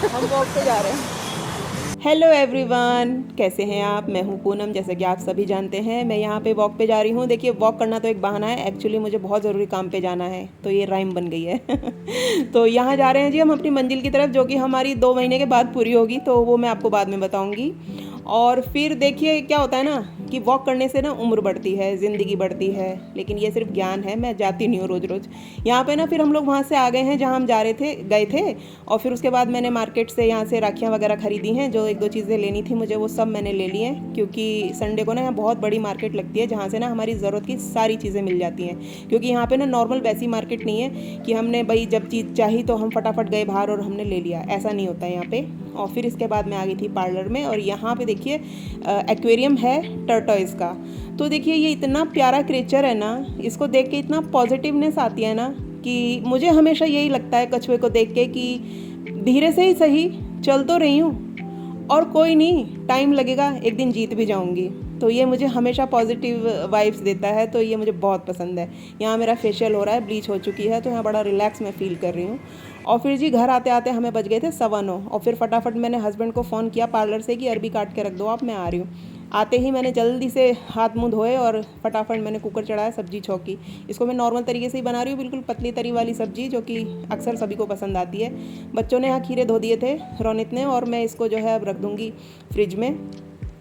हम वॉक पे जा रहे हैं। हेलो एवरीवन, कैसे हैं आप? मैं हूं पूनम। जैसे कि आप सभी जानते हैं, मैं यहाँ पे वॉक पे जा रही हूँ। देखिए, वॉक करना तो एक बहाना है, एक्चुअली मुझे बहुत ज़रूरी काम पे जाना है, तो ये राइम बन गई है। तो यहाँ जा रहे हैं जी हम अपनी मंजिल की तरफ, जो कि हमारी 2 महीने के बाद पूरी होगी, तो वो मैं आपको बाद में बताऊँगी। और फिर देखिए क्या होता है ना, कि वॉक करने से ना उम्र बढ़ती है, ज़िंदगी बढ़ती है, लेकिन ये सिर्फ ज्ञान है। मैं जाती नहीं हूँ रोज़ रोज़। यहाँ पे ना फिर हम लोग वहाँ से आ गए हैं जहाँ हम जा रहे थे, गए थे। और फिर उसके बाद मैंने मार्केट से यहाँ से राखियाँ वगैरह खरीदी हैं, जो 1-2 चीज़ें लेनी थी मुझे, वो सब मैंने ले ली हैं। क्योंकि संडे को ना यहाँ बहुत बड़ी मार्केट लगती है, जहाँ से ना हमारी ज़रूरत की सारी चीज़ें मिल जाती हैं। क्योंकि यहाँ पे ना नॉर्मल वैसी मार्केट नहीं है कि हमने भाई जब चीज़ चाहिए तो हम फटाफट गए बाहर और हमने ले लिया, ऐसा नहीं होता है यहाँ पे। और फिर इसके बाद मैं आ गई थी पार्लर में, और यहाँ पे देखिए एक्वेरियम है टर्टॉइज़ का। तो देखिए ये इतना प्यारा क्रिएचर है ना, इसको देख के इतना पॉजिटिवनेस आती है ना, कि मुझे हमेशा यही लगता है कछुए को देख के कि धीरे से ही सही चल तो रही हूँ, और कोई नहीं, टाइम लगेगा, एक दिन जीत भी जाऊँगी। तो ये मुझे हमेशा पॉजिटिव वाइब्स देता है, तो ये मुझे बहुत पसंद है। यहाँ मेरा फेशियल हो रहा है, ब्लीच हो चुकी है, तो यहाँ बड़ा रिलैक्स मैं फील कर रही हूँ। और फिर जी घर आते आते हमें बज गए थे 9:15, और फिर फटाफट मैंने हस्बैंड को फ़ोन किया पार्लर से कि अरबी काट के रख दो आप, मैं आ रही हूँ। आते ही मैंने जल्दी से हाथ मुँह धोए और फटाफट मैंने कुकर चढ़ाया, सब्जी छौंकी। इसको मैं नॉर्मल तरीके से ही बना रही हूँ, बिल्कुल पतली तरी वाली सब्जी, जो कि अक्सर सभी को पसंद आती है। बच्चों ने यहाँ खीरे धो दिए थे, रोनित ने, और मैं इसको जो है अब रख दूँगी फ्रिज में।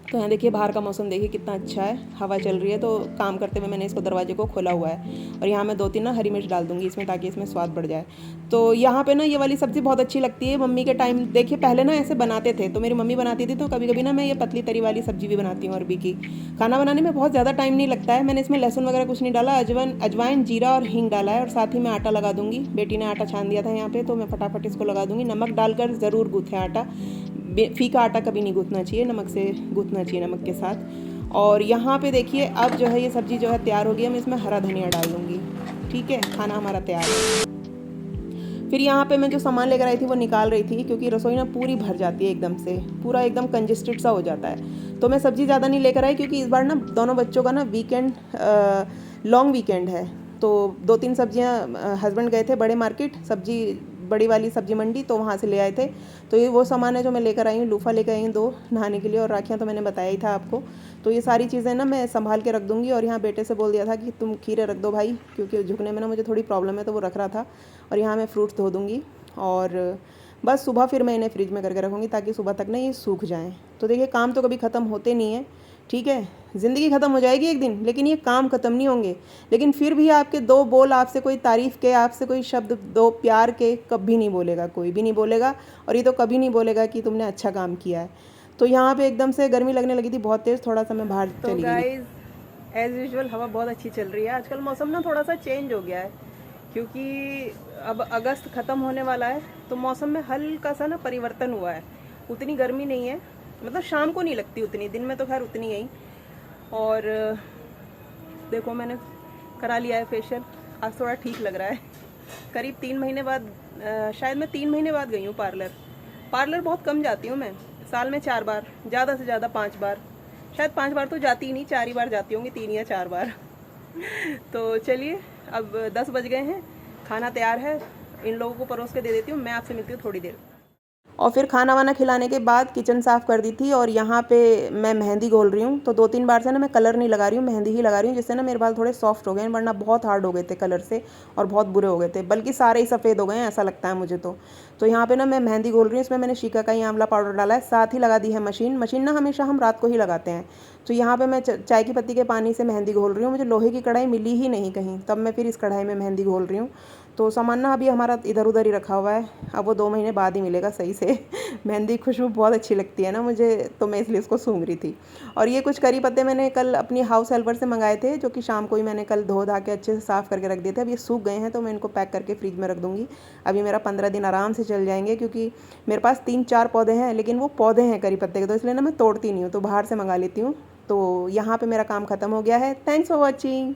तो यहाँ देखिए बाहर का मौसम देखिए कितना अच्छा है, हवा चल रही है, तो काम करते हुए मैंने इसको दरवाजे को खोला हुआ है। और यहाँ मैं 2-3 ना हरी मिर्च डाल दूँगी इसमें, ताकि इसमें स्वाद बढ़ जाए। तो यहाँ पे ना ये वाली सब्ज़ी बहुत अच्छी लगती है। मम्मी के टाइम देखिए पहले ना ऐसे बनाते थे, तो मेरी मम्मी बनाती थी, तो कभी कभी ना मैं ये पतली तरी वाली सब्ज़ी भी बनाती हूँ अरबी की। खाना बनाने में बहुत ज़्यादा टाइम नहीं लगता है। मैंने इसमें लहसुन वगैरह कुछ नहीं डाला, अजवाइन जीरा और हींग डाला है, और साथ ही मैं आटा लगा दूँगी। बेटी ने आटा छान दिया था यहाँ पे, तो मैं फटाफट इसको लगा दूँगी। नमक डालकर ज़रूर गूँथें आटा, फीका आटा कभी नहीं गूँथना चाहिए, नमक से गूँथना चाहिए, नमक के साथ। और यहाँ पे देखिए अब जो है ये सब्ज़ी जो है तैयार हो गई है, मैं इसमें हरा धनिया डाल दूँगी। ठीक है, खाना हमारा तैयार है। फिर यहाँ पे मैं जो सामान लेकर आई थी वो निकाल रही थी, क्योंकि रसोई ना पूरी भर जाती है एकदम से, पूरा एकदम कंजेस्टेड सा हो जाता है। तो मैं सब्ज़ी ज़्यादा नहीं लेकर आई, क्योंकि इस बार ना दोनों बच्चों का ना वीकेंड, लॉन्ग वीकेंड है। तो 2-3 सब्जियाँ, हस्बैंड गए थे बड़े मार्केट, सब्जी बड़ी वाली सब्जी मंडी, तो वहाँ से ले आए थे। तो ये वो सामान है जो मैं लेकर आई हूँ। लूफा लेकर आई हूँ 2 नहाने के लिए, और राखियाँ तो मैंने बताया ही था आपको। तो ये सारी चीज़ें ना मैं संभाल के रख दूँगी। और यहाँ बेटे से बोल दिया था कि तुम खीरे रख दो भाई, क्योंकि झुकने में ना मुझे थोड़ी प्रॉब्लम है, तो वो रख रहा था। और यहाँ मैं फ्रूट्स धो दूँगी, और बस सुबह फिर मैं इन्हें फ्रिज में करके रखूँगी, ताकि सुबह तक ना ये सूख जाएँ। तो देखिए काम तो कभी ख़त्म होते नहीं है, ठीक है। ज़िंदगी ख़त्म हो जाएगी एक दिन, लेकिन ये काम ख़त्म नहीं होंगे। लेकिन फिर भी आपके 2 बोल, आपसे कोई तारीफ़ के, आपसे कोई शब्द 2 प्यार के कभी नहीं बोलेगा, कोई भी नहीं बोलेगा। और ये तो कभी नहीं बोलेगा कि तुमने अच्छा काम किया है। तो यहाँ पे एकदम से गर्मी लगने लगी थी बहुत तेज़, थोड़ा सा मैं बाहर चली गई। गाइस, एज़ यूजुअल हवा बहुत अच्छी चल रही है। आजकल मौसम ना थोड़ा सा चेंज हो गया है, क्योंकि अब अगस्त ख़त्म होने वाला है, तो मौसम में हल्का सा ना परिवर्तन हुआ है। उतनी गर्मी नहीं है, मतलब शाम को नहीं लगती उतनी, दिन में तो खैर उतनी ही। और देखो मैंने करा लिया है फेशियल, आज थोड़ा ठीक लग रहा है। करीब 3 महीने बाद, शायद मैं 3 महीने बाद गई हूँ पार्लर बहुत कम जाती हूँ मैं, साल में 4 बार, ज़्यादा से ज़्यादा 5 बार। शायद 5 बार तो जाती ही नहीं, 4 ही बार जाती होंगी, 3 या 4 बार। तो चलिए, अब 10 बज गए हैं, खाना तैयार है, इन लोगों को परोस के दे देती हूँ, मैं आपसे मिलती हूँ थोड़ी देर। और फिर खाना वाना खिलाने के बाद किचन साफ़ कर दी थी, और यहाँ पे मैं मेहंदी घोल रही हूँ। तो 2-3 बार से ना मैं कलर नहीं लगा रही हूँ, मेहंदी ही लगा रही हूँ, जिससे ना मेरे बाल थोड़े सॉफ्ट हो गए हैं, वरना बहुत हार्ड हो गए थे कलर से, और बहुत बुरे हो गए थे, बल्कि सारे ही सफ़ेद हो गए हैं, ऐसा लगता है मुझे तो यहाँ पे ना मैं मेहंदी घोल रही हूँ। इसमें मैंने शिकाकाई आंवला पाउडर डाला है, साथ ही लगा दी है मशीन ना हमेशा हम रात को ही लगाते हैं। तो यहाँ पे मैं चाय की पत्ती के पानी से मेहंदी घोल रही हूँ। मुझे लोहे की कढ़ाई मिली ही नहीं कहीं, तब मैं फिर इस कढ़ाई में मेहंदी घोल रही हूँ। तो सामान ना अभी हमारा इधर उधर ही रखा हुआ है, अब वो 2 महीने बाद ही मिलेगा सही से। मेहंदी खुशबू बहुत अच्छी लगती है ना मुझे, तो मैं इसलिए इसको सूंघ रही थी। और ये कुछ करी पत्ते मैंने कल अपनी हाउस हेल्पर से मंगाए थे, जो कि शाम को ही मैंने कल धो धा के अच्छे से साफ़ करके रख दिए थे। अब ये सूख गए हैं, तो मैं इनको पैक करके फ्रिज में रख दूँगी। अभी मेरा 15 दिन आराम से चल जाएंगे, क्योंकि मेरे पास 3-4 पौधे हैं, लेकिन वो पौधे हैं करी पत्ते के, तो इसलिए ना मैं तोड़ती नहीं हूँ, तो बाहर से मंगा लेती हूँ। तो यहाँ पे मेरा काम ख़त्म हो गया है। Thanks for watching.